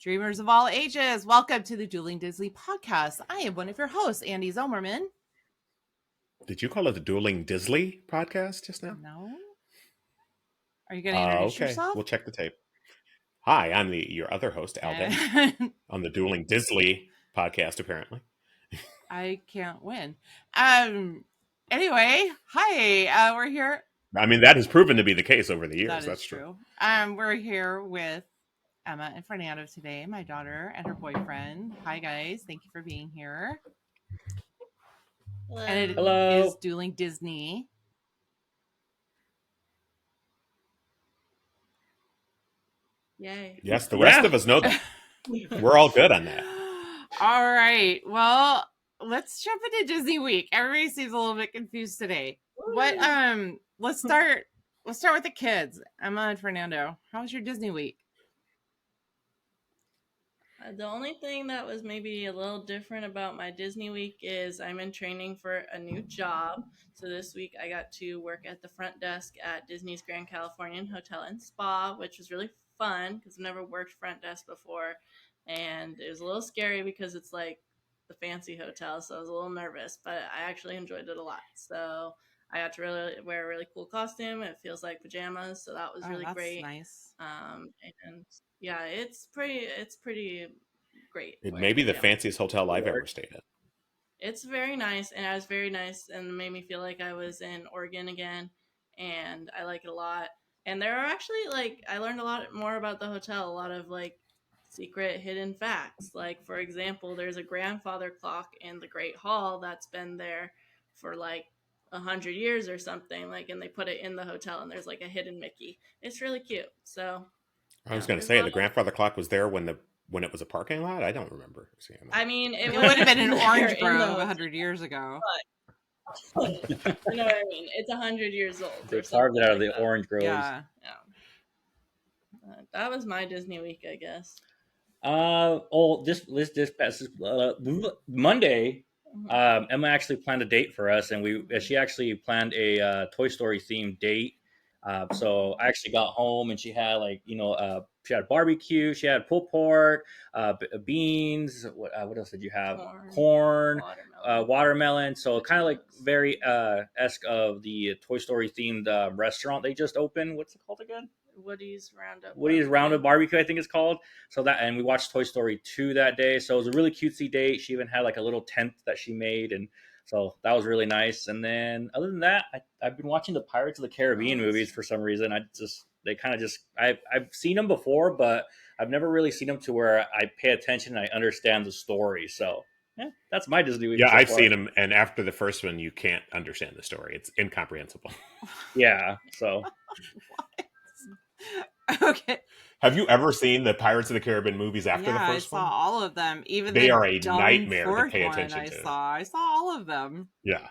Dreamers of all ages, welcome to the Dueling Disney podcast. I am one of your hosts, Andee Zomerman. Did you call it the Dueling Disney podcast just now? No. Are you going to introduce yourself? We'll check the tape. Hi, I'm your other host, Andee, on the Dueling Disney podcast, apparently. I can't win. Anyway, hi, we're here. I mean, that has proven to be the case over the years. That's true. We're here with Emma and Fernando today, my daughter and her boyfriend. Hi, guys. Thank you for being here. Hello. And it is Dueling Disney. Yay. Yes, the rest of us know that. We're all good on that. All right. Well, let's jump into Disney Week. Everybody seems a little bit confused today. What let's start with the kids. Emma and Fernando. How was your Disney Week? The only thing that was maybe a little different about my Disney week is I'm in training for a new job. So this week I got to work at the front desk at Disney's Grand Californian Hotel and Spa, which was really fun because I've never worked front desk before. And it was a little scary because it's like the fancy hotel, so I was a little nervous, but I actually enjoyed it a lot. So I got to really wear a really cool costume. It feels like pajamas, so that was really great. Nice. And yeah, it's pretty great. It may be the fanciest hotel I've ever stayed at. It's very nice, and it was very nice, and it made me feel like I was in Oregon again, and I like it a lot. And there are actually, like, I learned a lot more about the hotel, a lot of, like, secret hidden facts. Like, for example, there's a grandfather clock in the Great Hall that's been there for, like, 100 years or something, like, and they put it in the hotel, and there's, like, a hidden Mickey. It's really cute, so... I was going to say, the grandfather clock was there when it was a parking lot? I don't remember seeing that. I mean, it would have been in Orange Grove 100 years ago. You know what I mean? It's 100 years old. They carved it out of the orange groves. Yeah. That was my Disney week, I guess. This past Monday, Emma actually planned a date for us, and she actually planned a Toy Story themed date. So I actually got home and she had she had barbecue, she had pulled pork, beans. What else did you have? Corn, watermelon. So kind of like very esque of the Toy Story themed restaurant they just opened. What's it called again? Woody's Roundup Barbecue, I think it's called. So and we watched Toy Story 2 that day. So it was a really cutesy date. She even had like a little tent that she made, and so that was really nice. And then other than that, I've been watching the Pirates of the Caribbean movies for some reason. I've seen them before, but I've never really seen them to where I pay attention and I understand the story. So yeah, that's my Disney week. Yeah, I've seen them, and after the first one, you can't understand the story. It's incomprehensible. Yeah, so. Okay. Have you ever seen the Pirates of the Caribbean movies after the first one? I saw all of them. Even they are a nightmare to pay attention to. I saw all of them. Yeah.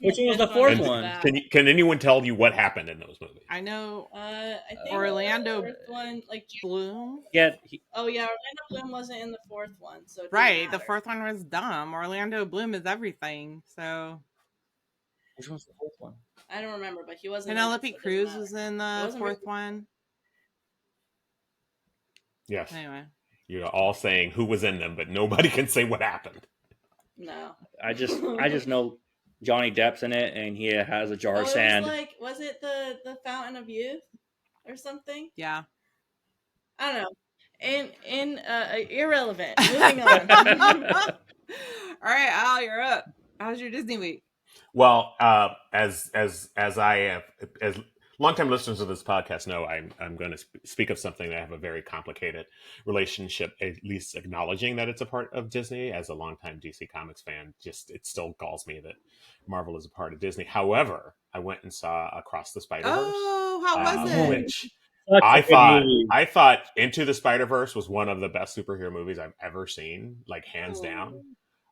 Which one was the fourth one? Can anyone tell you what happened in those movies? I know. I think Orlando one, like Bloom. Yeah. Orlando Bloom wasn't in the fourth one, so right. The fourth one was dumb. Orlando Bloom is everything. So. Which one's the fourth one? I don't remember, but he wasn't. Penelope Cruz was in the fourth one. Yes. Anyway, you're all saying who was in them, but nobody can say what happened. No, I just know Johnny Depp's in it, and he has a jar of sand. Was it the Fountain of Youth or something? Yeah. I don't know. Irrelevant. Moving on. All right, Al, you're up. How's your Disney week? Well, as longtime listeners of this podcast know, I'm going to speak of something that I have a very complicated relationship, at least acknowledging that it's a part of Disney. As a longtime DC Comics fan, it still galls me that Marvel is a part of Disney. However, I went and saw Across the Spider-Verse. Oh, how was it? Which I thought Into the Spider-Verse was one of the best superhero movies I've ever seen, like hands down.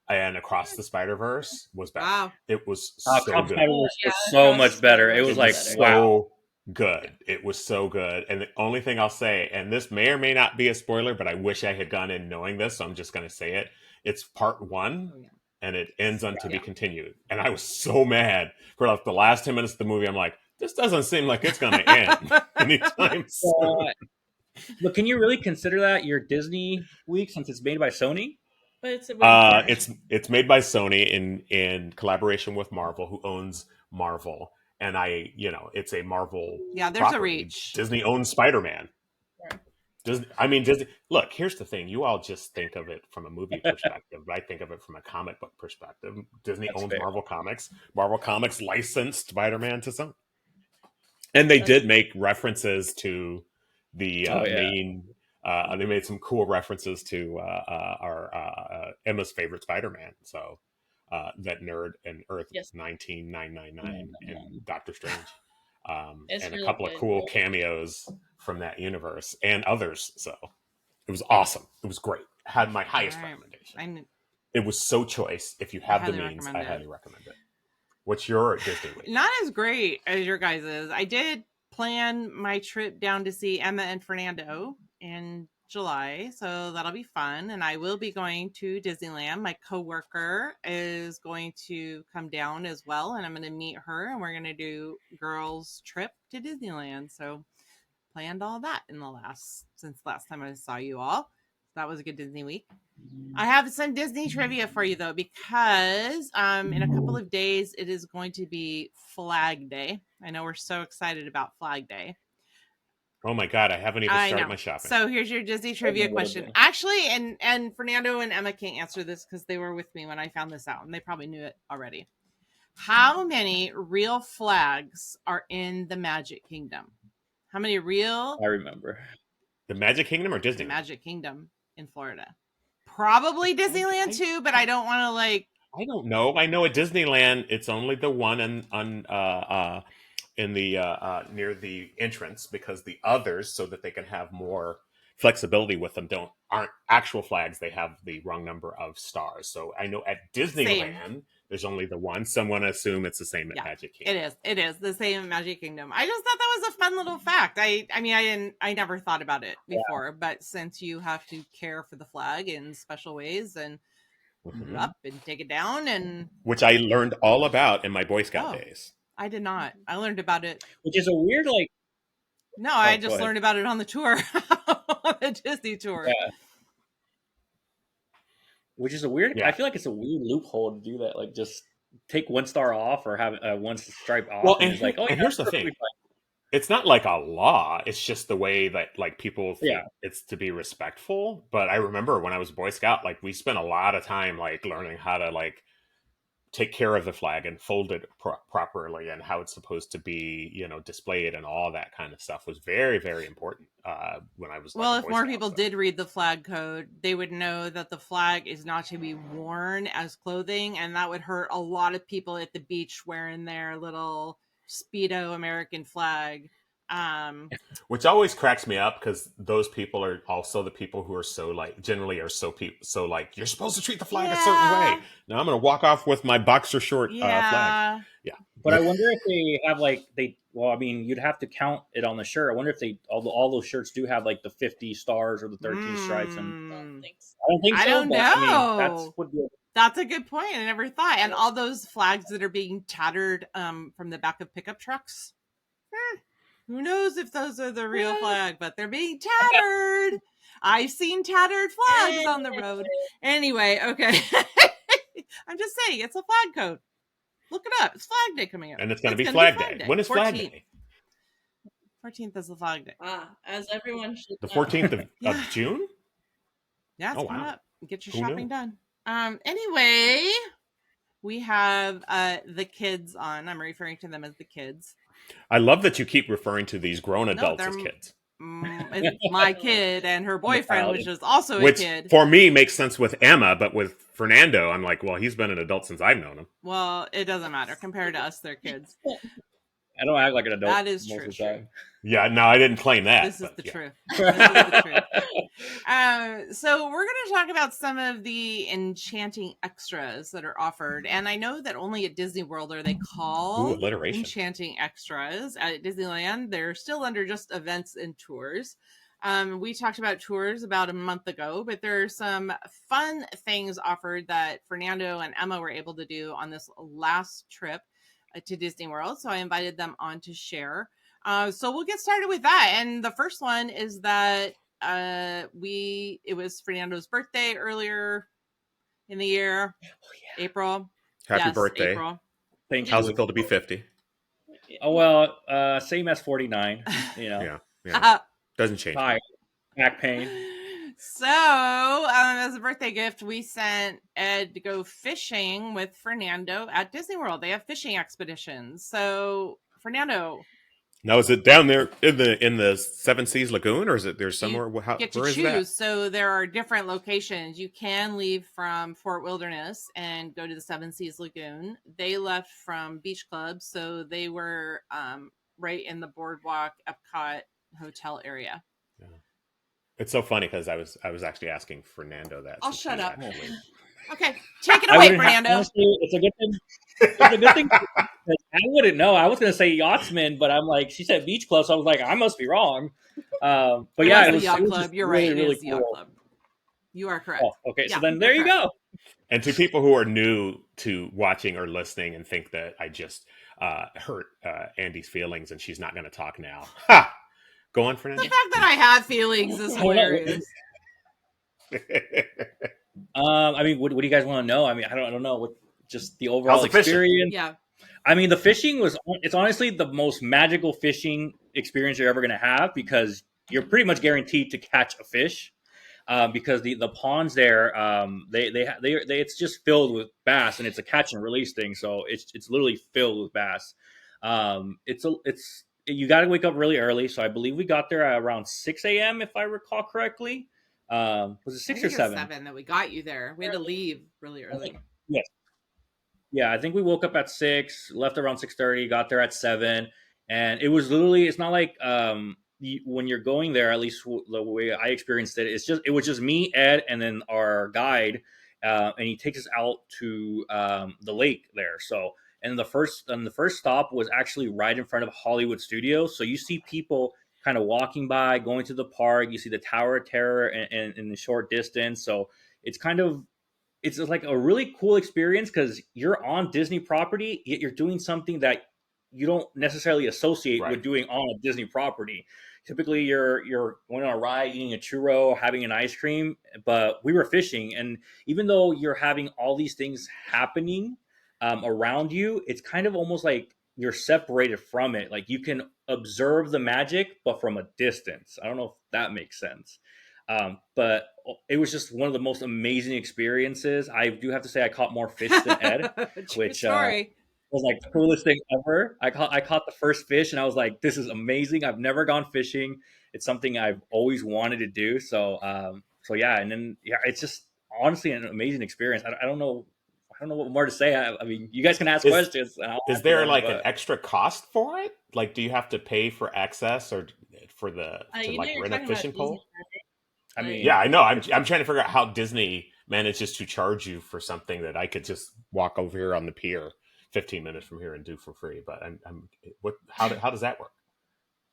And Across the Spider-Verse was better. Wow. It was so good. So much better. It was like, wow. Good. It was so good. And the only thing I'll say, and this may or may not be a spoiler, but I wish I had gone in knowing this, so I'm just going to say it. It's part 1, and it ends on to be continued. And I was so mad for like the last 10 minutes of the movie. I'm like, this doesn't seem like it's going to end anytime soon. But can you really consider that your Disney week since it's made by Sony? But it's with partnership. It's made by Sony in collaboration with Marvel, who owns Marvel, and it's a Marvel Yeah, there's a property. reach. Disney owns Spider-Man. Right. Disney. Look, here's the thing: you all just think of it from a movie perspective, but I think of it from a comic book perspective. Disney That's owns fair. Marvel Comics. Marvel Comics licensed Spider-Man to some, and they That's did make references to the Oh yeah. main. They made some cool references to our Emma's favorite Spider-Man. So that nerd and Earth yes. 19999 and Doctor Strange, It's and a really couple of good. cool cameos from that universe and others. So it was awesome. It was great. Had my highest All right. recommendation. It was so choice. If you I have the highly means, recommend I it. highly recommend it. What's your Disney week? Not as great as your guys's. I did plan my trip down to see Emma and Fernando in July, so that'll be fun. And I will be going to Disneyland. My coworker is going to come down as well, and I'm going to meet her, and we're going to do girls' trip to Disneyland. So planned all that since last time I saw you all. That was a good Disney week. I have some Disney trivia for you though, because in a couple of days it is going to be Flag Day. I know we're so excited about Flag Day. Oh my God, I haven't even started my shopping. So here's your Disney trivia question. Actually, and Fernando and Emma can't answer this because they were with me when I found this out, and they probably knew it already. How many real flags are in the Magic Kingdom? How many real? I remember. The Magic Kingdom or Disney? The Magic Kingdom in Florida. Probably Disneyland too, but I don't want to I don't know. I know at Disneyland it's only the one in the near the entrance, because the others, so that they can have more flexibility with them, aren't actual flags. They have the wrong number of stars. So I know at Disneyland there's only the one. Someone assume it's the same at Magic Kingdom. It is the same at Magic Kingdom. I just thought that was a fun little fact. I never thought about it before, but since you have to care for the flag in special ways and put it up and take it down, and which I learned all about in my Boy Scout days. I did not. I learned about it. Which is a weird No, I just learned about it on the tour, on the Disney tour. Yeah. Which is a weird. Yeah. I feel like it's a weird loophole to do that. Like, just take one star off or have one stripe off. Well, and here's the thing: it's not like a law. It's just the way that people think it's to be respectful. But I remember when I was Boy Scout, we spent a lot of time learning how to take care of the flag and fold it properly, and how it's supposed to be, displayed, and all that kind of stuff was very, very important when I was. Well, if more people did read the flag code, they would know that the flag is not to be worn as clothing, and that would hurt a lot of people at the beach wearing their little Speedo American flag. Which always cracks me up, because those people are also the people who are generally are so you're supposed to treat the flag a certain way. Now I'm going to walk off with my boxer short flag. Yeah. But I wonder if they have you'd have to count it on the shirt. I wonder if all those shirts do have the 50 stars or the 13 stripes. And I don't think so. I don't know. That's a good point. I never thought. And all those flags that are being tattered from the back of pickup trucks. Who knows if those are the real flag, but they're being tattered. I've seen tattered flags on the road. Anyway, okay. I'm just saying, it's a flag code. Look it up. It's Flag Day coming up. And it's going to be Flag Day. When is 14th. Flag Day? 14th is the Flag Day. As everyone should know. The 14th of June? Yeah, it's coming up. Get your shopping done. Anyway, we have the kids on. I'm referring to them as the kids. I love that you keep referring to these grown adults as kids. It's my kid and her boyfriend, which is also a kid. Which for me makes sense with Emma, but with Fernando, I'm like, well, he's been an adult since I've known him. Well, it doesn't matter. Compared to us, they're kids. I don't act like an adult. That is true. Yeah, no, I didn't claim that. This is the truth. This is the truth. So we're going to talk about some of the enchanting extras that are offered. And I know that only at Disney World are they called enchanting extras. At Disneyland, they're still under just events and tours. We talked about tours about a month ago, but there are some fun things offered that Fernando and Emma were able to do on this last trip to Disney World. So I invited them on to share. So we'll get started with that. And the first one is that it was Fernando's birthday earlier in the year. Oh, yeah. April. Happy Yes, birthday. April. Thank How's it you. feel to be 50? Oh, well, same as 49, you know. Yeah. Doesn't change. Tired, back pain. So, as a birthday gift, we sent Ed to go fishing with Fernando at Disney World. They have fishing expeditions. So, Fernando, Now, is it down there in the Seven Seas Lagoon, or is it there's you somewhere? get to Where is choose. that? So, there are different locations. You can leave from Fort Wilderness and go to the Seven Seas Lagoon. They left from Beach Club, so they were right in the Boardwalk Epcot hotel area. Yeah. It's so funny because I was actually asking Fernando that. I'll since shut he up. Actually... Okay, take it I away, wouldn't have, Fernando. honestly, it's a good thing. It's a good thing. I wouldn't know. I was going to say yachtsman, but I'm like, she said beach club, so I was like, I must be wrong. But It yeah, was the yacht it was club. just You're really, right. It really is the cool. yacht club. You are correct. Oh, okay. Yeah, So then there you correct. go. And to people who are new to watching or listening and think that I just hurt Andee's feelings and she's not going to talk now. Ha! Go on, The Fernando. fact that I have feelings is hilarious. I mean, what do you guys want to know? I mean, I don't know what just the overall How's the fishing? experience. Yeah. I mean, the fishing it's honestly the most magical fishing experience you're ever going to have because you're pretty much guaranteed to catch a fish. Because the ponds there, they it's just filled with bass, and it's a catch and release thing. So it's literally filled with bass. It's you got to wake up really early. So I believe we got there at around 6 a.m. if I recall correctly. Was it I 6 think or it was 7? 7 that we got you there. We had to leave really early. Yes. Yeah, I think we woke up at 6, left around 6:30, got there at 7, and it was literally. It's not like when you're going there. At least the way I experienced it, it was just me, Ed, and then our guide, and he takes us out to the lake there. So, and the first stop was actually right in front of Hollywood Studios. So you see people kind of walking by, going to the park. You see the Tower of Terror in the short distance. So it's kind of it's like a really cool experience because you're on Disney property, yet you're doing something that you don't necessarily associate with Right. doing on a Disney property. Typically, you're going on a ride, eating a churro, having an ice cream, but we were fishing, and even though you're having all these things happening around you, it's kind of almost like you're separated from it. Like you can observe the magic, but from a distance. I don't know if that makes sense. But it was just one of the most amazing experiences. I do have to say I caught more fish than Ed, True which story. was like the coolest thing ever. I caught the first fish and I was like, this is amazing. I've never gone fishing. It's something I've always wanted to do. So yeah, and then yeah, it's just honestly an amazing experience. I don't know. I don't know what more to say. I mean, you guys can ask questions. And I'll Is answer there them, like an but extra cost for it? Like, do you have to pay for access or for to You know, like you're rent a talking about fishing Disney, pole? I right? mean, Yeah, I know. I'm trying to figure out how Disney manages to charge you for something that I could just walk over here on the pier 15 minutes from here and do for free. But I'm what? How does that work?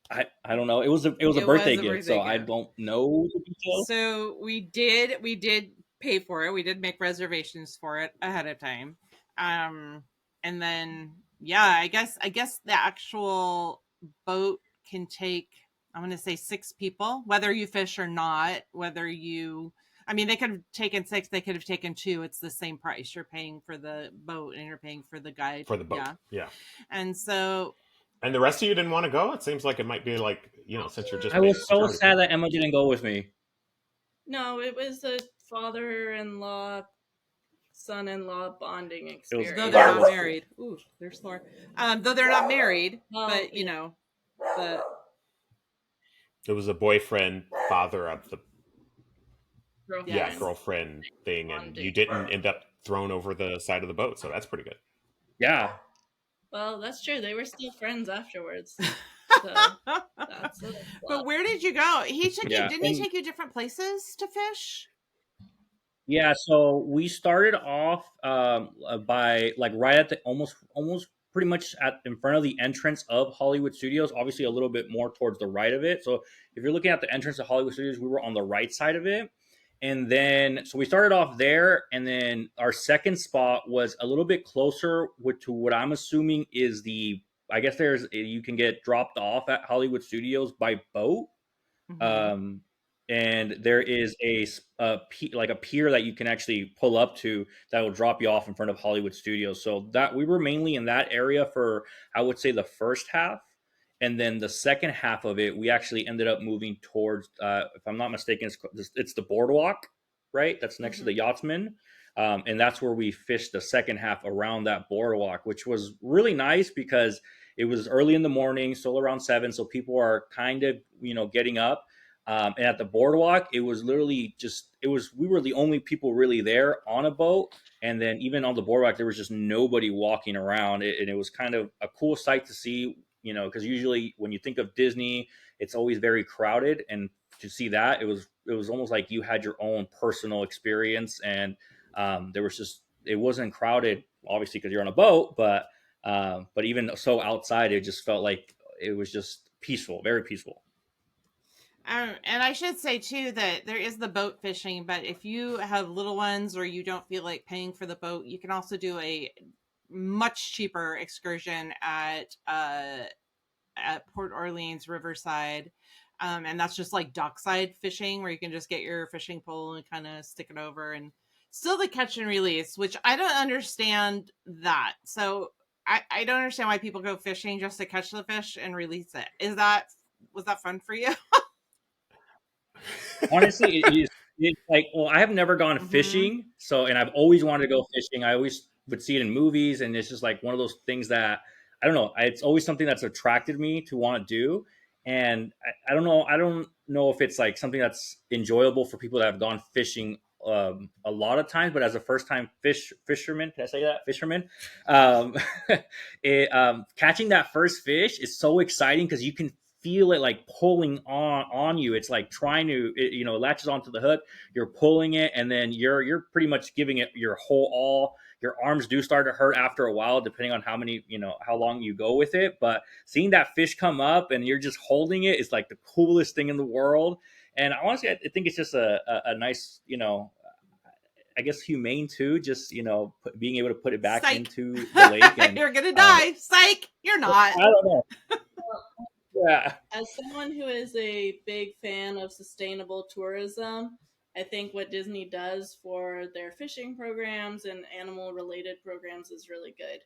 I don't know. It was a It birthday was a gift, so birthday I gift. don't know the details. So we did pay for it. We did make reservations for it ahead of time. And then yeah, I guess the actual boat can take, I'm gonna say 6 people, whether you fish or not, I mean, they could have taken 6, they could have taken 2. It's the same price. You're paying for the boat and you're paying for the guide. For the boat? Yeah. Yeah. And so And the rest of you didn't want to go? It seems like it might be like, since you're just I was so starting. sad that Emma didn't go with me. No, it was a father-in-law, son-in-law bonding experience. though they're not married. Ooh, there's Thor. Though they're not married, Well, but you know, the It was a boyfriend, father of the girlfriend. girlfriend thing, and Bonding. you didn't end up thrown over the side of the boat, so that's pretty good. Yeah. Well, that's true. They were still friends afterwards. So that's a But where did you go? He took Yeah, you. Didn't he and- take you different places to fish? Yeah, so we started off by like right at the almost pretty much at in front of the entrance of Hollywood Studios. Obviously, a little bit more towards the right of it. So if you're looking at the entrance of Hollywood Studios, we were on the right side of it. And then so we started off there, and then our second spot was a little bit closer to what I'm assuming is the I guess you can get dropped off at Hollywood Studios by boat. Mm-hmm. um, and there is like a pier that you can actually pull up to that will drop you off in front of Hollywood Studios. So that we were mainly in that area for, I would say, the first half, and then the second half of it, we actually ended up moving towards, if I'm not mistaken, it's the boardwalk, right? That's next to the Yachtsman. And that's where we fished the second half around that boardwalk, which was really nice because it was early in the morning, still around 7, so people are kind of getting up. And at the boardwalk, it was literally we were the only people really there on a boat. And then even on the boardwalk, there was just nobody walking around. And it was kind of a cool sight to see, because usually when you think of Disney, it's always very crowded. And to see that, it was almost like you had your own personal experience. And it wasn't crowded, obviously, because you're on a boat, but even so outside, it just felt like it was just peaceful, very peaceful. And I should say too that there is the boat fishing, but if you have little ones or you don't feel like paying for the boat, you can also do a much cheaper excursion at Port Orleans Riverside. And that's just like dockside fishing where you can just get your fishing pole and kind of stick it over, and still the catch and release, which I don't understand that. So I don't understand why people go fishing just to catch the fish and release it. Was that fun for you? Honestly, it's like, well, I have never gone Mm-hmm. fishing, and I've always wanted to go fishing. I always would see it in movies, and it's just like one of those things that I don't know. It's always something that's attracted me to want to do, and I don't know. I don't know if it's like something that's enjoyable for people that have gone fishing a lot of times, but as a first time fisherman, can I say that fisherman? Um, Catching that first fish is so exciting because you can feel it like pulling on you. It's like trying to it latches onto the hook. You're pulling it, and then you're pretty much giving it your whole all. Your arms do start to hurt after a while, depending on how long you go with it. But seeing that fish come up and you're just holding it is like the coolest thing in the world. And honestly, I think it's just a nice, I guess humane too. Just being able to put it back Psych. into the lake, and You're gonna um, die. Psych. You're not. I don't know. Yeah. As someone who is a big fan of sustainable tourism, I think what Disney does for their fishing programs and animal related programs is really good,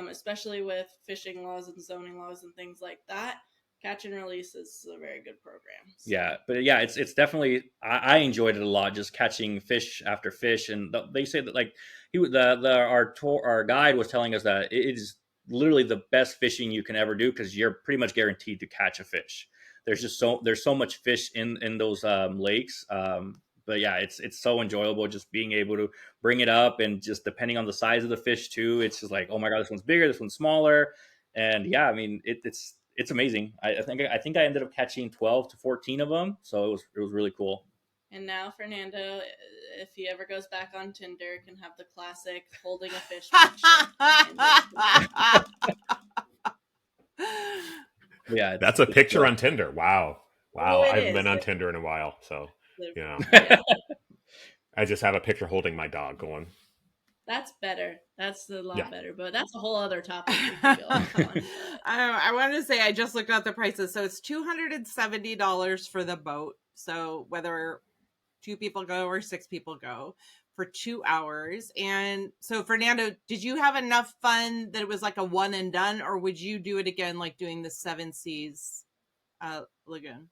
especially with fishing laws and zoning laws and things like that. Catch and release is a very good program. So. Yeah, but yeah, it's definitely I enjoyed it a lot, just catching fish after fish, and they say that like our guide was telling us that it is literally the best fishing you can ever do because you're pretty much guaranteed to catch a fish. There's so much fish in those lakes, but yeah, it's so enjoyable just being able to bring it up, and just depending on the size of the fish too, it's just like, oh my god, this one's bigger, this one's smaller. And yeah, I mean it's amazing. I think I ended up catching 12 to 14 of them, so it was really cool. And now Fernando, if he ever goes back on Tinder, can have the classic holding a fish picture. Yeah, That's a it's picture on Tinder. Wow. Oh, Wow. I it haven't is. been on Tinder in a while. So, Yeah. I just have a picture holding my dog going. That's better. That's a lot Yeah. better, but that's a whole other topic we could go on. I wanted to say I just looked at the prices. So it's $270 for the boat. So whether 2 people go or 6 people go for 2 hours. And so Fernando, did you have enough fun that it was like a one and done, or would you do it again like doing the Seven Seas lagoon?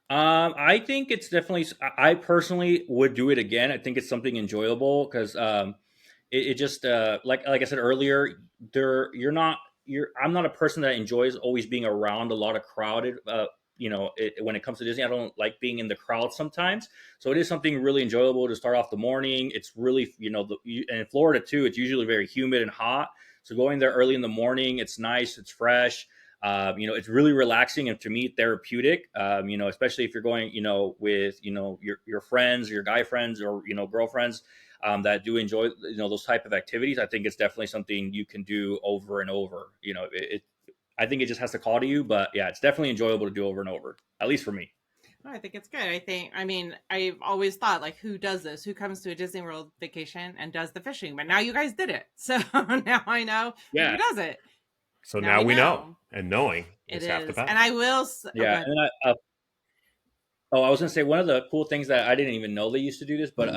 I think it's definitely. I personally would do it again. I think it's something enjoyable because it just like I said earlier, you're not you're I'm not a person that enjoys always being around a lot of crowded. When it comes to Disney, I don't like being in the crowd sometimes. So it is something really enjoyable to start off the morning. It's really and in Florida too, it's usually very humid and hot. So going there early in the morning, it's nice, it's fresh. It's really relaxing and to me therapeutic. Especially if you're going, with your friends, your guy friends, or girlfriends that do enjoy those type of activities. I think it's definitely something you can do over and over. I think it just has to call to you, but yeah, it's definitely enjoyable to do over and over. At least for me. I think it's good. I mean, I've always thought, like, who does this? Who comes to a Disney World vacation and does the fishing? But now you guys did it. So now I know Yeah, who does it. So Now now we we know, know. and knowing It is half the is. And battle. I will. Oh, yeah. God. And I was gonna say one of the cool things that I didn't even know they used to do this, but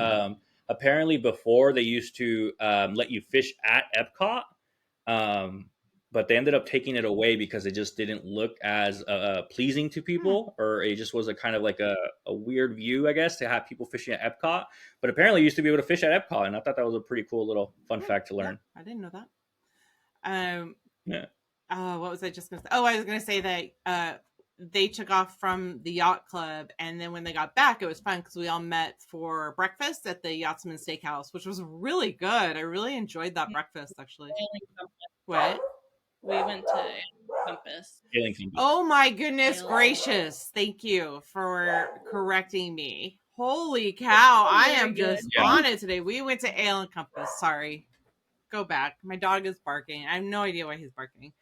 apparently before they used to let you fish at Epcot, um, but they ended up taking it away because it just didn't look as pleasing to people, or it just was a kind of like a weird view, I guess, to have people fishing at Epcot. But apparently, you used to be able to fish at Epcot, and I thought that was a pretty cool little fun fact to Yeah, learn. I didn't know that. Um, Yeah. what was I just going to say? Oh, I was going to say that they took off from the yacht club, and then when they got back, it was fun because we all met for breakfast at the Yachtsman Steakhouse, which was really good. I really enjoyed that breakfast, actually. What? We went to Compass. Alien Kingdom. Oh my goodness Alien. gracious! Thank you for correcting me. Holy cow! I Very am good. just Yeah. on it today. We went to Ale and Compass. Sorry, go back. My dog is barking. I have no idea why he's barking.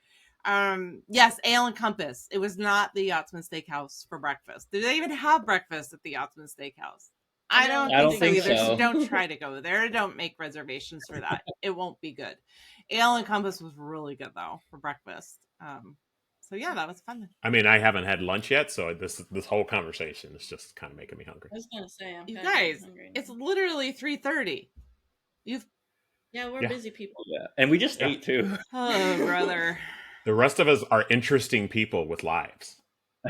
Yes, Ale and Compass. It was not the Yachtsman Steakhouse for breakfast. Do they even have breakfast at the Yachtsman Steakhouse? I don't I think don't so think either. So so. don't try to go there. Don't make reservations for that. It won't be good. Ale and Compass was really good though for breakfast. So yeah, that was fun. I mean, I haven't had lunch yet, so this whole conversation is just kind of making me hungry. I was gonna say I'm You kind of guys, hungry. it's literally 3:30. You've Yeah, we're Yeah. busy people. Yeah, and we just Yeah. ate too. oh brother. The rest of us are interesting people with lives.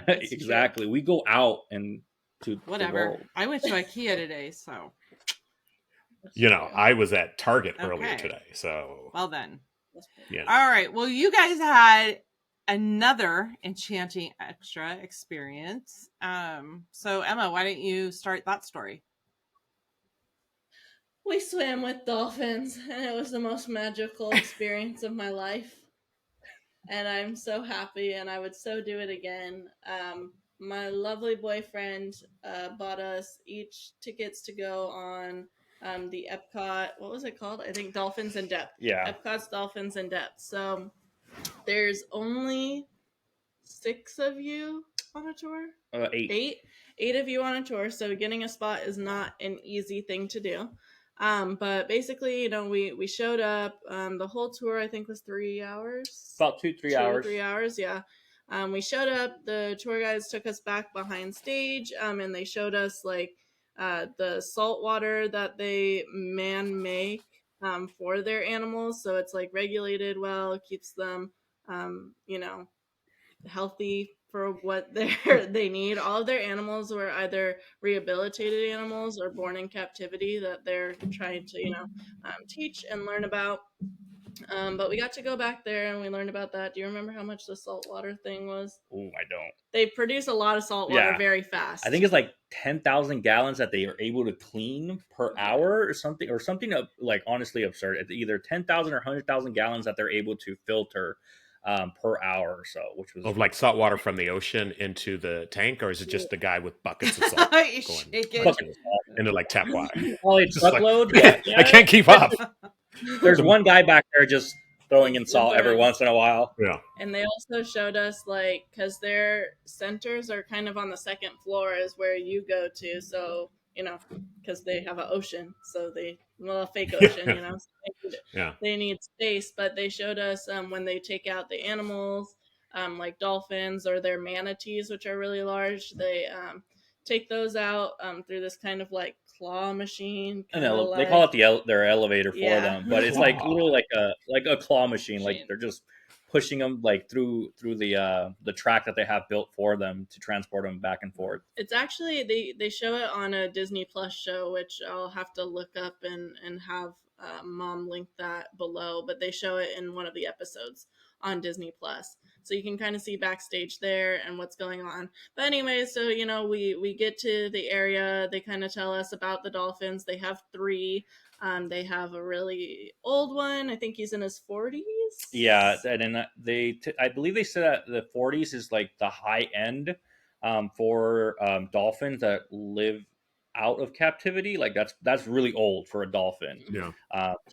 It's Exactly. We go out and to the Whatever. world. I went to IKEA today, so That's You know, true. I was at Target earlier Okay. today, so well then. That's true. you know. All right. Well, you guys had another enchanting extra experience. So Emma, why don't you start that story? We swam with dolphins, and it was the most magical experience of my life. And I'm so happy, and I would so do it again. My lovely boyfriend bought us each tickets to go on the Epcot. What was it called? I think Dolphins in Depth. Yeah. Epcot's Dolphins in Depth. So there's only 6 of you on a tour. 8. Eight of you on a tour, so getting a spot is not an easy thing to do. But basically, we showed up. The whole tour I think was 3 hours. About 2-3 hours. 3 hours, yeah. We showed up. The tour guides took us back behind stage, and they showed us like the salt water that they man make for their animals. So it's like regulated well, keeps them, healthy for what they need. All of their animals were either rehabilitated animals or born in captivity that they're trying to teach and learn about. But we got to go back there and we learned about that. Do you remember how much the saltwater thing was? Oh, I don't. They produce a lot of salt water Yeah. very fast. I think it's like 10,000 gallons that they are able to clean per hour or something like honestly absurd. It's either 10,000 or 100,000 gallons that they're able to filter per hour or so, which was Of like salt water from the ocean into the tank, or is it just the guy with buckets of salt You going shake it. buckets. into like tap water? Oh, a Just like, truckload. Yeah, yeah. I can't keep up. There's one guy back there just throwing in salt every once in a while. Yeah. And they also showed us, like, because their centers are kind of on the second floor is where you go to. So, because they have an ocean. So a fake ocean, So Yeah. they need space. But they showed us when they take out the animals, like dolphins or their manatees, which are really large, they take those out through this kind of like claw machine. They call it their elevator for Yeah. them, but it's like literally like a claw machine. Like they're just pushing them like through the track that they have built for them to transport them back and forth. It's actually they show it on a Disney Plus show, which I'll have to look up and have Mom link that below. But they show it in one of the episodes on Disney Plus, so you can kind of see backstage there and what's going on. But anyway, so we get to the area. They kind of tell us about the dolphins. They have 3. They have a really old one. I think he's in his 40s. Yeah, and then I believe they said that the 40s is like the high end for dolphins that live out of captivity. Like that's really old for a dolphin. Yeah.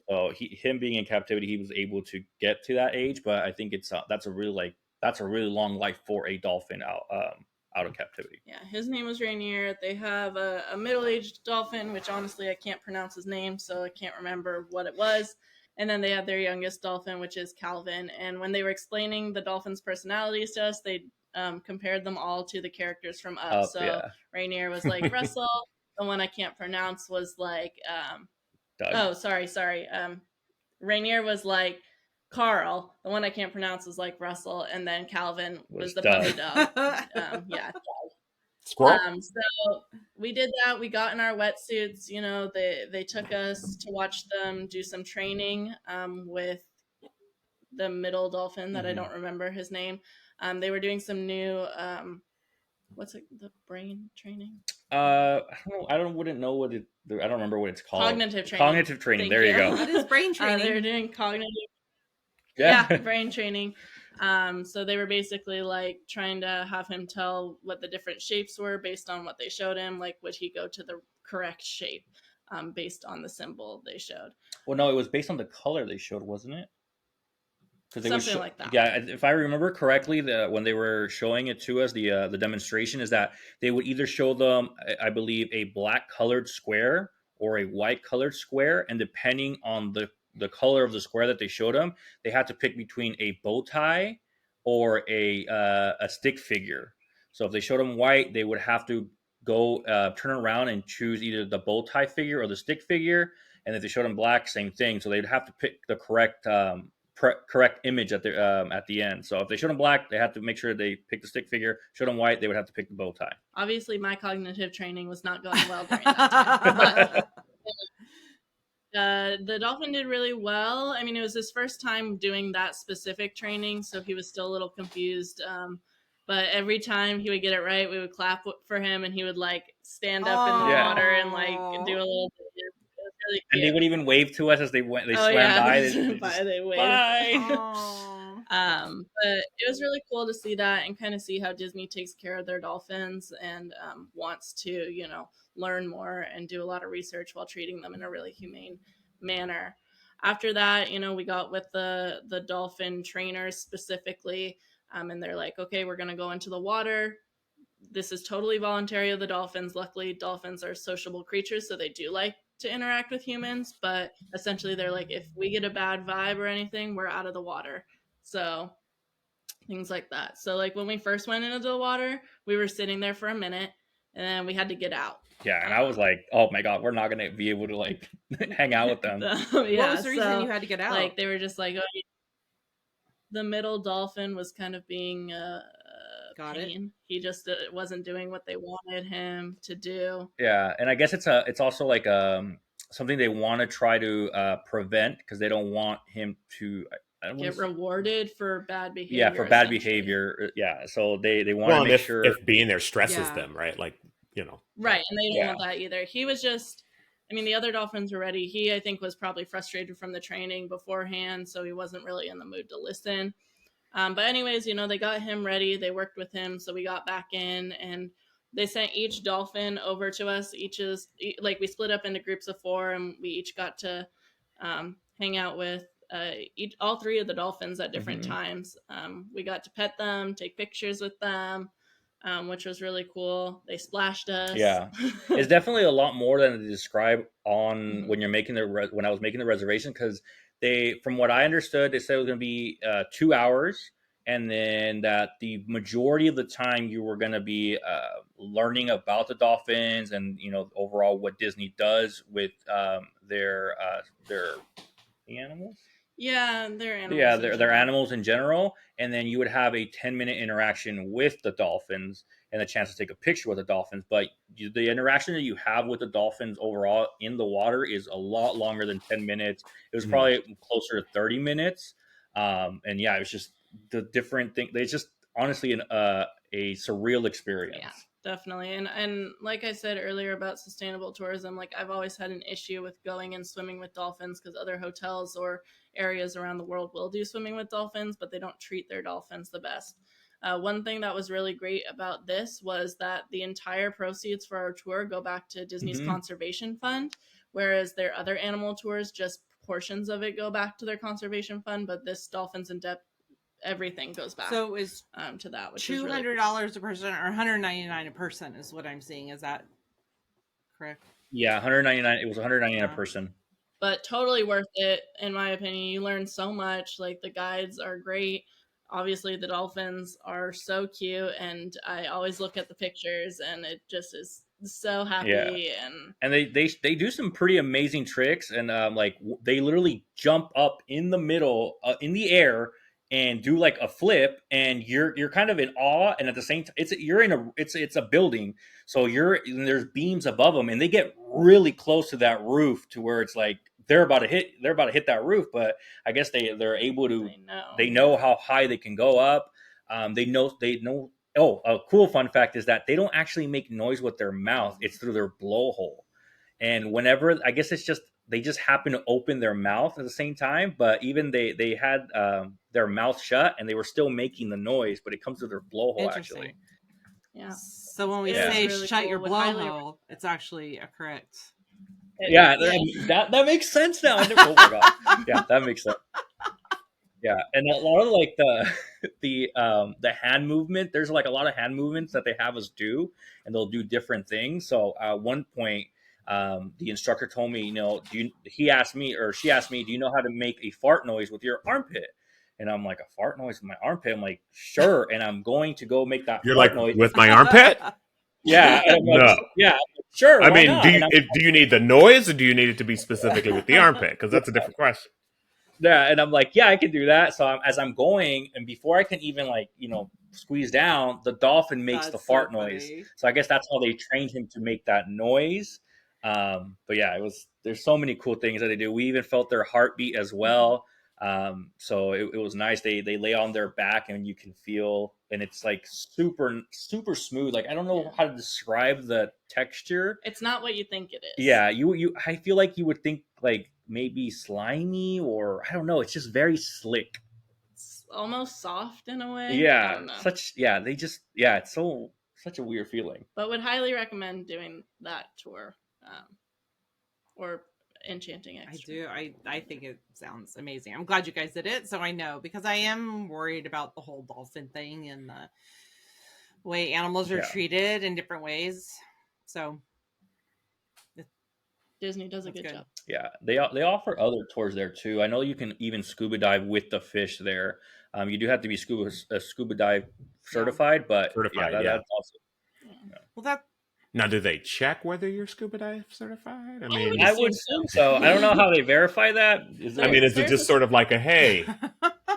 So him being in captivity, he was able to get to that age, but I think that's a really long life for a dolphin out out of captivity. Yeah, his name was Rainier. They have a middle-aged dolphin, which honestly I can't pronounce his name, so I can't remember what it was. And then they have their youngest dolphin, which is Calvin. And when they were explaining the dolphins' personalities to us, they compared them all to the characters from Up. So Yeah. Rainier was like Russell. The one I can't pronounce was like Doug. oh, sorry. Rainier was like Carl. The one I can't pronounce was like Russell, and then Calvin was the puppy dog. Yeah. Squirrel. So we did that. We got in our wetsuits. You know, they took us to watch them do some training with the middle dolphin that I don't remember his name. They were doing some new what's it? The brain training. I wouldn't know what it. I don't remember what it's called. Cognitive training. Cognitive training. Thank There you go. What is brain training? They were doing cognitive. Yeah. Brain training. So they were basically like trying to have him tell what the different shapes were based on what they showed him. Like, would he go to the correct shape based on the symbol they showed? Well, no, it was based on the color they showed, wasn't it? Because Something like that. Yeah, if I remember correctly, when they were showing it to us, the demonstration is that they would either show them, I believe, a black colored square or a white colored square, and depending on the color of the square that they showed them, they had to pick between a bow tie or a stick figure. So if they showed them white, they would have to go turn around and choose either the bow tie figure or the stick figure. And if they showed them black, same thing. So they'd have to pick the correct correct image at the end. So if they showed them black, they had to make sure they pick the stick figure. Showed them white, they would have to pick the bow tie. Obviously, my cognitive training was not going well during that time. But the dolphin did really well. I mean, it was his first time doing that specific training, so he was still a little confused. But every time he would get it right, we would clap for him, and he would like stand up in the water and like do a little. Really cute. And they would even wave to us as they went. They swam by. They waved. Bye. But it was really cool to see that and kind of see how Disney takes care of their dolphins and wants to, learn more and do a lot of research while treating them in a really humane manner. After that, we got with the dolphin trainers specifically, and they're like, okay, we're going to go into the water. This is totally voluntary of the dolphins. Luckily, dolphins are sociable creatures, so they do like to interact with humans, but essentially they're like, if we get a bad vibe or anything, we're out of the water. So things like that. So like when we first went into the water, we were sitting there for a minute and then we had to get out. Yeah, and I was like, oh my god, we're not going to be able to like hang out with them. What was the reason you had to get out? Like they were just like, oh, the middle dolphin was kind of being Got pain. He just wasn't doing what they wanted him to do. Yeah, and I guess it's also like something they want to try to prevent because they don't want him to get rewarded for bad behavior. Yeah, for bad behavior. Yeah, so they want to make sure if being there stresses them, right? Like right, and they don't want that either. He was just. I mean, the other dolphins were ready. He, I think, was probably frustrated from the training beforehand, so he wasn't really in the mood to listen. But anyways, they got him ready. They worked with him, so we got back in, and they sent each dolphin over to us. We split up into groups of 4, and we each got to hang out with all 3 of the dolphins at different times. We got to pet them, take pictures with them, which was really cool. They splashed us. Yeah, it's definitely a lot more than they describe on when you're making when I was making the reservation, because from what I understood, they said it was going to be 2 hours, and then that the majority of the time you were going to be learning about the dolphins and overall what Disney does with their animals. Yeah, they're animals. Yeah, they're animals in general, and then you would have a 10-minute interaction with the dolphins and a chance to take a picture with the dolphins. But the interaction that you have with the dolphins overall in the water is a lot longer than 10 minutes. It was probably closer to 30 minutes. And yeah, it was just the different thing. It's just honestly a surreal experience. Yeah, definitely. And like I said earlier about sustainable tourism, like I've always had an issue with going and swimming with dolphins because other hotels or areas around the world will do swimming with dolphins, but they don't treat their dolphins the best. One thing that was really great about this was that the entire proceeds for our tour go back to Disney's conservation fund, whereas their other animal tours, just portions of it go back to their conservation fund, but this Dolphins in Depth everything goes back. So it was to that, which is really $200 a person or $199 a person is what I'm seeing. Is that correct? Yeah, 199. It was 199 Yeah. a person. But totally worth it, in my opinion. You learn so much. Like, the guides are great. Obviously, the dolphins are so cute, and I always look at the pictures, and it just is so happy. And they do some pretty amazing tricks, and they literally jump up in the middle, in the air, and do like a flip, and you're kind of in awe, and at the same time, it's a building, so and there's beams above them, and they get really close to that roof to where it's like they're about to hit that roof, but I guess they're able to. They know how high they can go up. They know. Oh, a cool fun fact is that they don't actually make noise with their mouth. It's through their blowhole. And whenever, I guess it's just, they just happen to open their mouth at the same time. But even they had their mouth shut and they were still making the noise, but it comes through their blowhole actually. Yeah. So when we It was say really shut cool. your Would highly blowhole, it's actually a correct. Yeah, that makes sense now. Oh my god. Yeah, that makes sense. Yeah, and a lot of like the hand movement. There's like a lot of hand movements that they have us do, and they'll do different things. So at one point, the instructor told me, he asked me or she asked me, do you know how to make a fart noise with your armpit? And I'm like, a fart noise with my armpit? I'm like, sure. And I'm going to go make that You're fart like, noise with my armpit? Yeah, and I'm like, No. yeah, sure. I why mean, not? do you need the noise, or do you need it to be specifically with the armpit? Because that's a different question. Yeah, and I'm like, yeah, I can do that. So as I'm going, and before I can even squeeze down, the dolphin makes the fart noise. So I guess that's how they trained him to make that noise. But yeah, there's so many cool things that they do. We even felt their heartbeat as well. So it was nice. They lay on their back and you can feel, and it's like super super smooth. Like I don't know how to describe the texture. It's not what you think it is. Yeah, I feel like you would think like maybe slimy, or I don't know. It's just very slick. It's almost soft in a way. Yeah, I don't know. It's such a weird feeling. But would highly recommend doing that tour, or Enchanting Extras. I do. I think it sounds amazing. I'm glad you guys did it, so I know, because I am worried about the whole dolphin thing and the way animals are treated in different ways. So Disney does a good job. Yeah, they offer other tours there too. I know you can even scuba dive with the fish there. You do have to be scuba dive certified, but that's awesome. Well, now, do they check whether you're scuba dive certified? I mean, I would assume so. I don't know how they verify that. Is it just sort of like a, hey,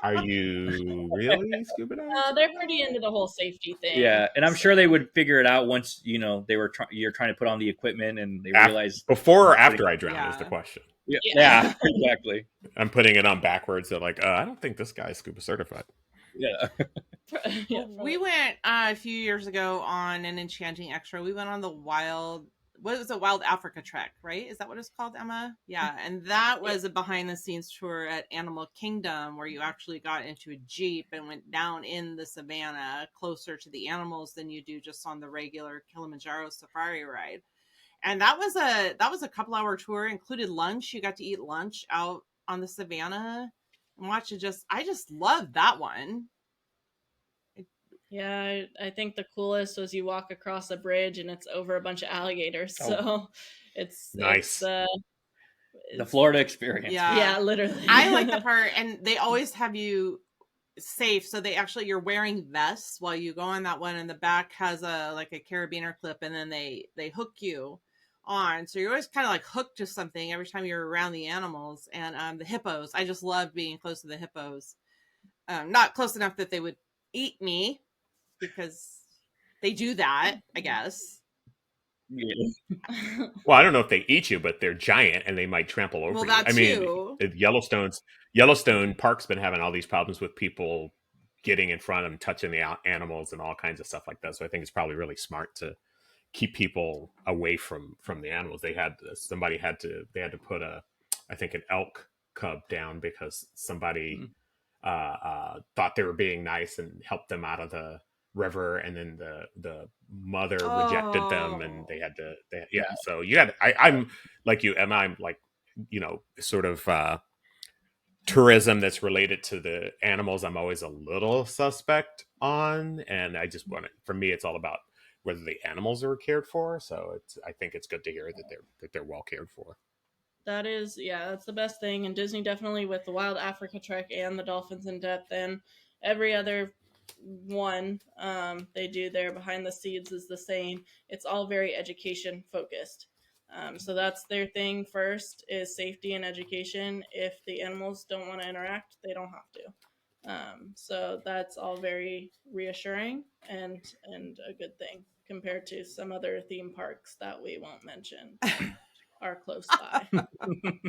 are you really scuba diving? They're pretty into the whole safety thing. Yeah, and I'm sure they would figure it out once you're trying to put on the equipment and they realize before or after I drown is the question. Yeah, exactly. I'm putting it on backwards. They're like, I don't think this guy's scuba certified. Yeah. We went a few years ago on an Enchanting Extra. We went on the Wild Africa Trek, right? Is that what it's called, Emma? Yeah, and that was a behind the scenes tour at Animal Kingdom where you actually got into a Jeep and went down in the savannah closer to the animals than you do just on the regular Kilimanjaro safari ride. And that was a couple hour tour, included lunch. You got to eat lunch out on the savannah and watch it. I just loved that one. Yeah, I think the coolest was you walk across a bridge and it's over a bunch of alligators. So it's nice. The Florida experience. Yeah, literally. I like the part, and they always have you safe. So you're wearing vests while you go on that one, and the back has a carabiner clip, and then they hook you on. So you're always kind of like hooked to something every time you're around the animals. And the hippos, I just love being close to the hippos. Not close enough that they would eat me, because they do that, I guess. Yeah. Well, I don't know if they eat you, but they're giant and they might trample over you. I mean, Yellowstone Park's been having all these problems with people getting in front of them, touching the animals and all kinds of stuff like that. So I think it's probably really smart to keep people away from the animals. They had to put I think an elk cub down because somebody thought they were being nice and helped them out of the river, and then the mother rejected them, and they had to so I'm like you, Emma. I'm like, sort of tourism that's related to the animals, I'm always a little suspect on. And I just want to, for me, it's all about whether the animals are cared for. So I think it's good to hear that they're well cared for. That is, yeah, that's the best thing. And Disney definitely with the Wild Africa Trek and the Dolphins in Depth and every other one they do there behind the scenes is the same. It's all very education focused. So that's their thing first is safety and education. If the animals don't want to interact, they don't have to. So that's all very reassuring and a good thing compared to some other theme parks that we won't mention but are close by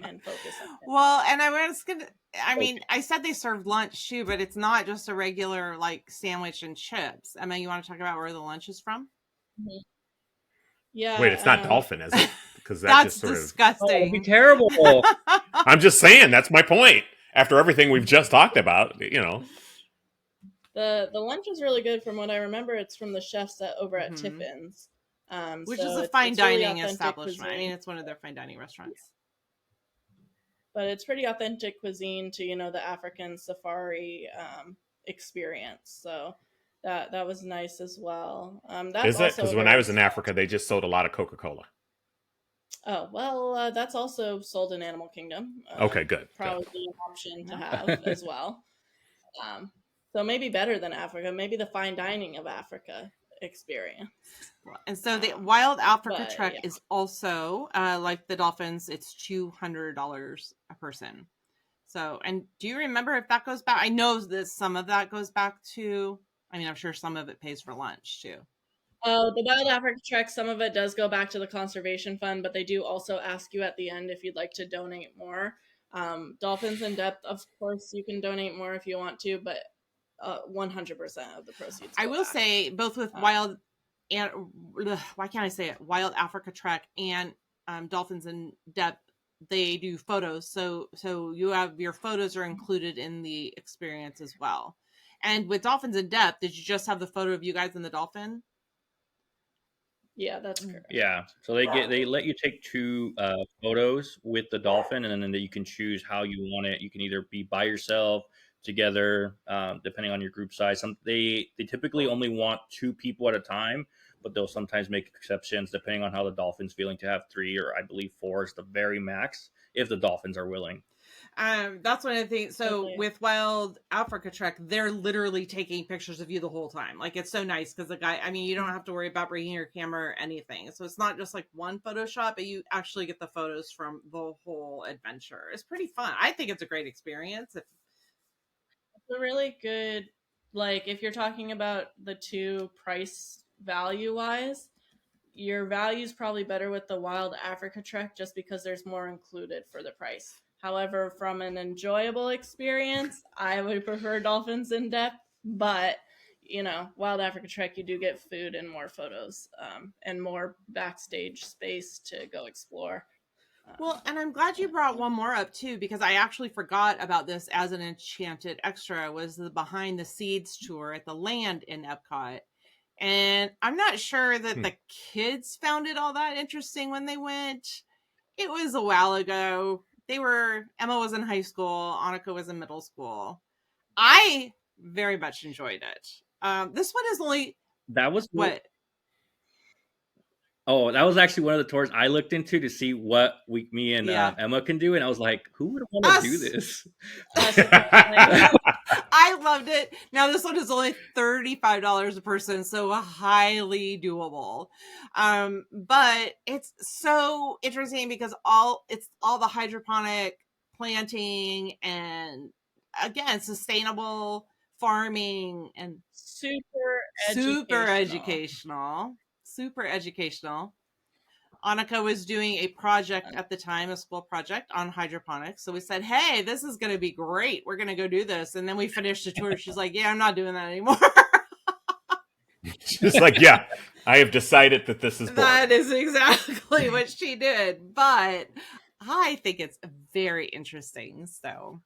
and focus on it. Well, and I was gonna. I mean, I said they served lunch too, but it's not just a regular like sandwich and chips. I mean, you want to talk about where the lunch is from? Mhm. Wait, it's not Yeah, dolphin, is it? Because that That's just sort of. Oh, it'd be disgusting. terrible. I'm just saying, that's my point. After everything we've just talked about, the lunch is really good from what I remember. It's from the chefs over at Mhm. Tiffins. Which So is a fine it's really dining authentic establishment. I cuisine, mean, it's one of their fine dining restaurants. but it's pretty authentic cuisine to the African safari experience. So that was nice as well. That's is it? also Because a when I very was in small. Africa, they just sold a lot of Coca-Cola. Oh well, that's also sold in Animal Kingdom. Okay, good. Probably an option to No. have as well. Um, so maybe better than Africa, maybe the fine dining of Africa experience. And so the Um, Wild Africa but Trek yeah, is also like the Dolphins. It's $200 a person. So, and do you remember if that goes back? I know that some of that goes back to. I mean, I'm sure some of it pays for lunch too. the Wild Africa Trek, some of it does go back to the conservation fund, but they do also ask you at the end if you'd like to donate more. Dolphins in Depth, of course, you can donate more if you want to, but 100% of the proceeds I go will back. say both with Um, Wild and why can't I say it? Wild Africa Trek and Dolphins in Depth. They do photos, so you have your photos are included in the experience as well. And with Dolphins in Depth, did you just have the photo of you guys and the dolphin? yeah, that's correct. Yeah, so they let you take two photos with the dolphin, and then you can choose how you want it. You can either be by yourself, together, depending on your group size. They typically only want two people at a time, but they'll sometimes make exceptions depending on how the dolphin's feeling to have three, or I believe four is the very max if the dolphins are willing. That's one of the things. So Totally. with Wild Africa Trek, they're literally taking pictures of you the whole time. Like it's so nice because the guy. I mean, you don't have to worry about bringing your camera or anything. So it's not just like one photo shot, but you actually get the photos from the whole adventure. It's pretty fun. I think it's a great experience. If It's a really good, like, if you're talking about the two price value wise, your value's probably better with the Wild Africa Trek just because there's more included for the price. However, from an enjoyable experience, I would prefer Dolphins in Depth, but Wild Africa Trek, you do get food and more photos and more backstage space to go explore. Well, and I'm glad you brought Yeah. one more up too, because I actually forgot about this as an Enchanted Extra was the behind the scenes tour at the land in Epcot. And I'm not sure that the kids found it all that interesting when they went. It was a while ago. Emma was in high school, Annika was in middle school. I very much enjoyed it. This one is only That was what? Oh, that was actually one of the tours I looked into to see what me and Yeah. Emma can do, and I was like, who would want to do Us. this? Us apparently. I loved it. Now this one is only $35 a person, so highly doable. But it's so interesting because it's all the hydroponic planting and again sustainable farming and Super super educational. educational. Super educational. Annika was doing a project at the time, a school project on hydroponics. So we said, hey, this is going to be great. We're going to go do this. And then we finished the tour. She's like, yeah, I'm not doing that anymore. She's like, yeah, I have decided that this is boring. That is exactly what she did. But I think it's very interesting. So,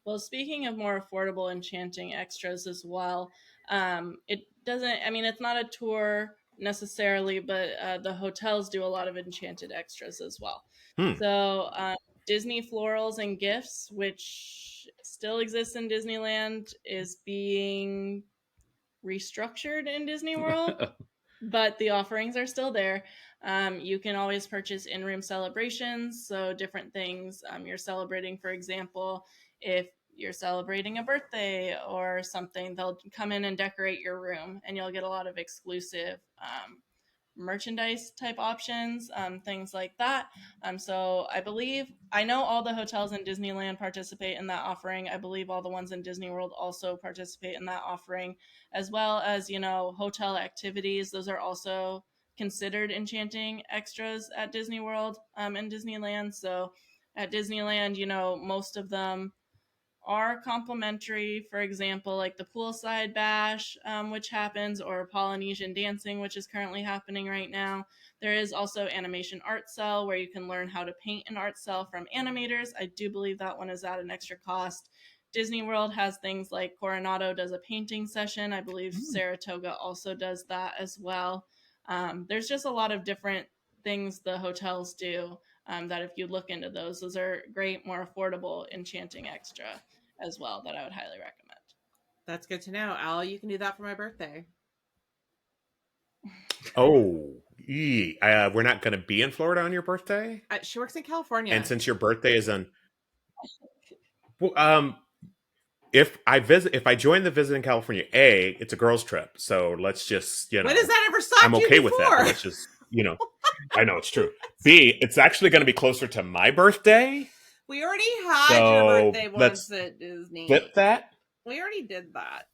Well, speaking of more affordable enchanting extras as well, it doesn't, I mean, it's not a tour necessarily, but the hotels do a lot of enchanted extras as well. Hmm. So Disney Florals and Gifts, which still exists in Disneyland, is being restructured in Disney World, but the offerings are still there. You can always purchase in-room celebrations, so different things you're celebrating. For example, if you're celebrating a birthday or something, they'll come in and decorate your room, and you'll get a lot of exclusive merchandise type options, things like that. So I know all the hotels in Disneyland participate in that offering. I believe all the ones in Disney World also participate in that offering, as well as, hotel activities. Those are also considered enchanting extras at Disney World and Disneyland. So at Disneyland, most of them are complimentary. For example, like the poolside bash, which happens, or Polynesian dancing, which is currently happening right now. There is also animation art cell, where you can learn how to paint an art cell from animators. I do believe that one is at an extra cost. Disney World has things like Coronado does a painting session. I believe Saratoga also does that as well. There's just a lot of different things the hotels do, that if you look into those are great, more affordable enchanting extra as well, that I would highly recommend. That's good to know. Al, you can do that for my birthday. Oh, we're not going to be in Florida on your birthday? She works in California. And since your birthday is on... Well, if I join the Visit in California, A, it's a girls' trip. So let's just, When has that ever stopped I'm you okay before? with that. But let's just, I know it's true. B, it's actually going to be closer to my birthday. We already had your birthday once at Disney. Flip that. We already did that.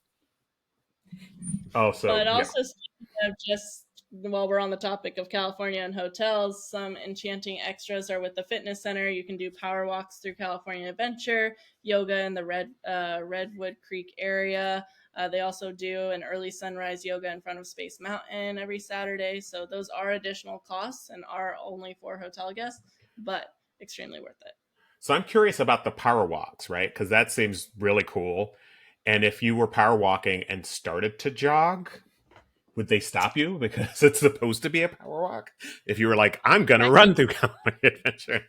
Oh, so but also, speaking of, just while we're on the topic of California and hotels, some enchanting extras are with the fitness center. You can do power walks through California Adventure, yoga in the Redwood Creek area. They also do an early sunrise yoga in front of Space Mountain every Saturday. So those are additional costs and are only for hotel guests, but extremely worth it. So I'm curious about the power walks, right? Because that seems really cool. And if you were power walking and started to jog, would they stop you because it's supposed to be a power walk? If you were like, I'm going to run through California Adventure.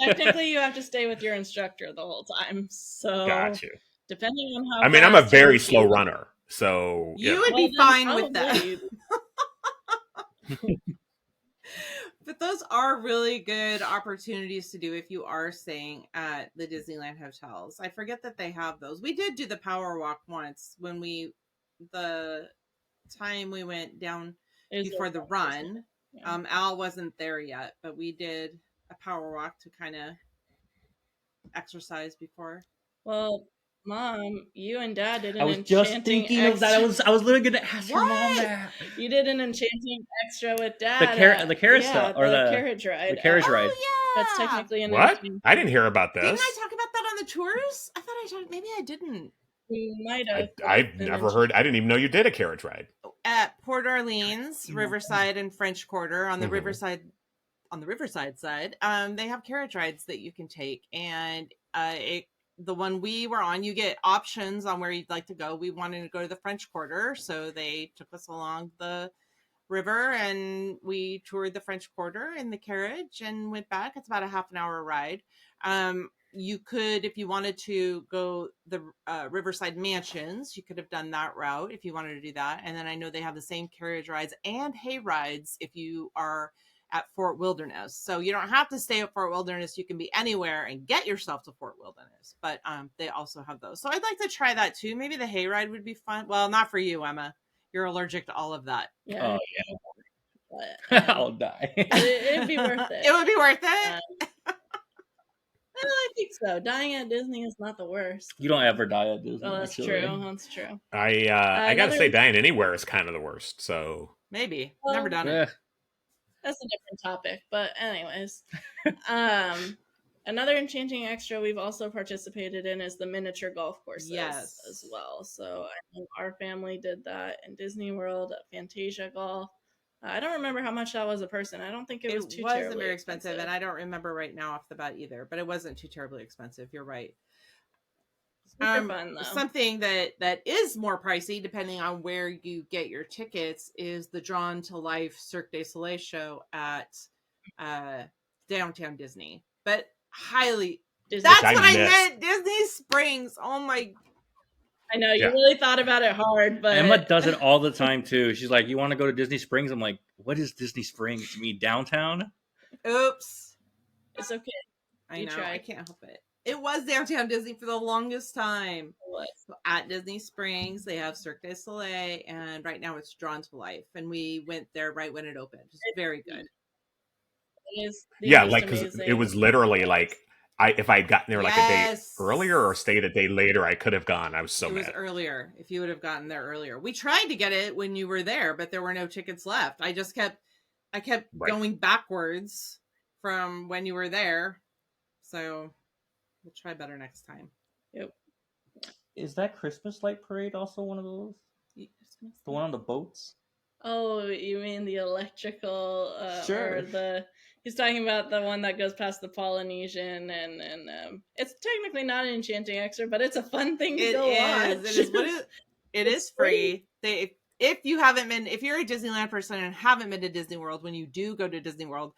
Technically, you have to stay with your instructor the whole time. So, got you. Depending on how I mean, I'm a fast very you slow feel. runner. So You would be fine with that. probably. But those are really good opportunities to do if you are staying at the Disneyland hotels. I forget that they have those. We did do the power walk once when the time we went down before the run. Yeah. Al wasn't there yet, but we did a power walk to kind of exercise before. Well, Mom, you and Dad did an I was enchanting just thinking extra. of that. I was literally going to ask your mom that. You did an enchanting extra with Dad. The carriage stuff, or the carriage ride. The carriage ride. Yeah, That's technically an What? enchanting. I didn't hear about this. Didn't I talk about that on the tours? I thought I talked. Maybe I didn't. You might have. I've never heard. I didn't even know you did a carriage ride. At Port Orleans, Riverside, and French Quarter on the Mhm. Riverside side, they have carriage rides that you can take, and the one we were on, you get options on where you'd like to go. We wanted to go to the French Quarter, so they took us along the river and we toured the French Quarter in the carriage and went back. It's about a half an hour ride. You could, if you wanted to go the Riverside Mansions, you could have done that route if you wanted to do that. And then I know they have the same carriage rides and hay rides if you are at Fort Wilderness. So you don't have to stay at Fort Wilderness. You can be anywhere and get yourself to Fort Wilderness. But they also have those. So I'd like to try that too. Maybe the hay ride would be fun. Well, not for you, Emma. You're allergic to all of that. Yeah. Oh, yeah. I'll die. It'd be worth it. It would be worth it. Well, I think so. Dying at Disney is not the worst. You don't ever die at Disney. Oh, that's actually. true. That's true. I gotta say, dying anywhere is kind of the worst. So Maybe. Well, Never done it. Yeah. That's a different topic. But anyways, another enchanting extra we've also participated in is the miniature golf courses as well. So I know our family did that in Disney World at Fantasia Golf. I don't remember how much that was a person. I don't think it was too terribly very expensive, and I don't remember right now off the bat either. But it wasn't too terribly expensive. You're right. Super fun though. Something that is more pricey, depending on where you get your tickets, is the Drawn to Life Cirque du Soleil show at downtown Disney. But highly. Disney. That's I what I missed. meant. Disney Springs. Oh my. I know you Yeah. really thought about it hard, but Emma does it all the time too. She's like, "You want to go to Disney Springs?" I'm like, "What is Disney Springs? You mean downtown?" Oops. it's okay. I You know. I tried. can't help it. It was downtown Disney for the longest time. What? So at Disney Springs, they have Cirque du Soleil, and right now it's Drawn to Life. And we went there right when it opened. It's very good. It is the Yeah, most like because amazing. it was literally like if I had gotten there like a day Yes. earlier or stayed a day later, I could have gone. I was so It was mad. earlier. If you would have gotten there earlier, we tried to get it when you were there, but there were no tickets left. I kept Right. going backwards from when you were there. So we'll try better next time. Yep. Is that Christmas light parade also one of those? The one on the boats? Oh, you mean the electrical? Sure. Or the? He's talking about the one that goes past the Polynesian, and it's technically not an Enchanting Extra, but it's a fun thing to go watch. It is. What is? It is free. If you haven't been, if you're a Disneyland person and haven't been to Disney World, when you do go to Disney World,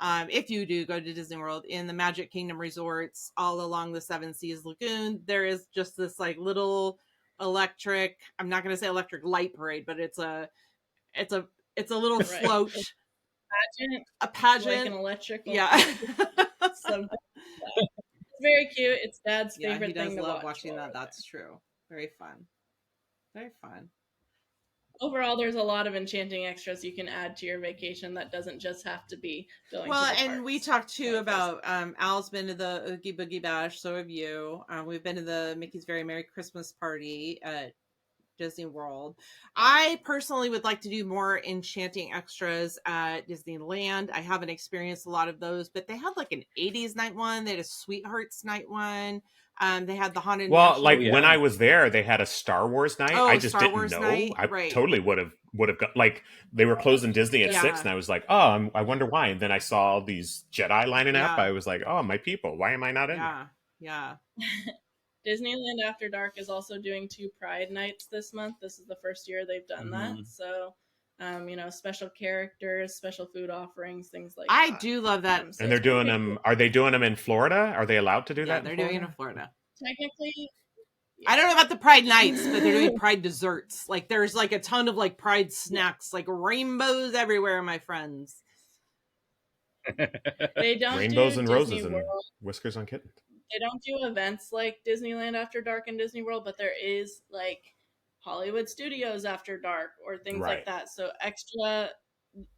if you do go to Disney World in the Magic Kingdom resorts all along the Seven Seas Lagoon, there is just this like little electric. I'm not going to say electric light parade, but it's a little Right. float. Pageant, A pageant, like an electrical. yeah. Something. It's very cute. It's Dad's Yeah, favorite he does thing to love watch. watching that. That's true. Very fun. Very fun. Overall, there's a lot of Enchanting Extras you can add to your vacation that doesn't just have to be going. Well, to the and parks. we talked too about Al's been to the Oogie Boogie Bash. So have you. We've been to the Mickey's Very Merry Christmas Party at Disney World. I personally would like to do more Enchanting Extras at Disneyland. I haven't experienced a lot of those, but they had like an 80s night one. They had a Sweethearts night one. They had the Haunted Well, Mansion. like when I was there, they had a Star Wars night. Oh, I just Star didn't Wars know. night? I Right. totally would have got like they were closing Disney at Yeah. 6, and I was like, oh, I wonder why. And then I saw these Jedi lining up. Yeah. I was like, oh, my people, why am I not in Yeah. Yeah. Disneyland After Dark is also doing 2 Pride nights this month. This is the first year they've done that. So, special characters, special food offerings, things like that. I do love that. there? And they're doing them. Are they doing them in Florida? Are they allowed to do Yeah, that? they're doing it in Florida. Technically, I don't know about the Pride nights, but they're doing Pride desserts. Like there's like a ton of like Pride snacks, like rainbows everywhere, my friends. they don't Rainbows do and Disney roses and World. whiskers on kittens. They don't do events like Disneyland After Dark and Disney World, but there is like Hollywood Studios After Dark or things Right. like that. So extra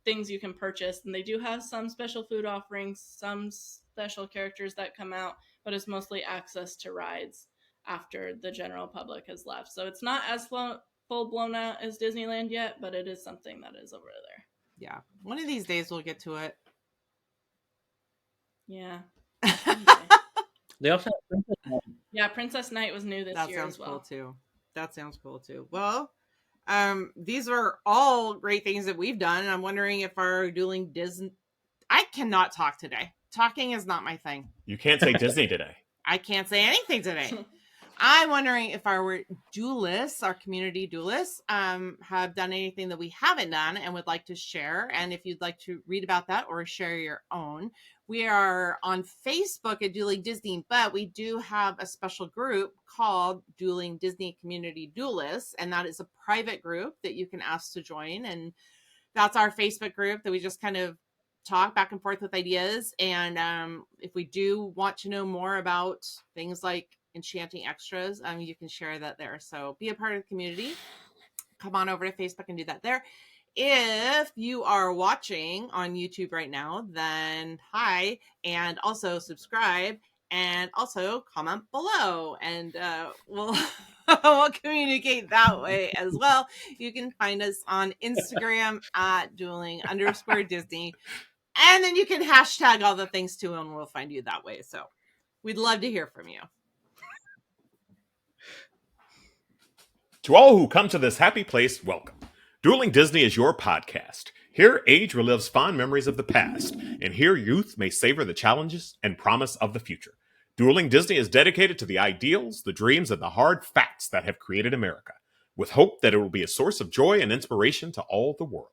things you can purchase, and they do have some special food offerings, some special characters that come out, but it's mostly access to rides after the general public has left. So it's not as full blown out as Disneyland yet, but it is something that is over there. Yeah, one of these days we'll get to it. Yeah. They also have Princess Night. Yeah, Princess Night was new this That year sounds as well. cool too. That sounds cool too. Well, these are all great things that we've done. I'm wondering if our dueling Disney. I cannot talk today. Talking is not my thing. You can't say Disney today. I can't say anything today. I'm wondering if our duelists, our community duelists, have done anything that we haven't done and would like to share. And if you'd like to read about that or share your own, we are on Facebook at Dueling Disney, but we do have a special group called Dueling Disney Community Duelists, and that is a private group that you can ask to join. And that's our Facebook group that we just kind of talk back and forth with ideas. And if we do want to know more about things like Enchanting Extras, you can share that there. So be a part of the community. Come on over to Facebook and do that there. If you are watching on YouTube right now, then hi, and also subscribe, and also comment below, and we'll we'll communicate that way as well. You can find us on Instagram at dueling_Disney, and then you can hashtag all the things too, and we'll find you that way. So we'd love to hear from you. To all who come to this happy place, welcome. Dueling Disney is your podcast. Here, age relives fond memories of the past, and here youth may savor the challenges and promise of the future. Dueling Disney is dedicated to the ideals, the dreams, and the hard facts that have created America, with hope that it will be a source of joy and inspiration to all the world.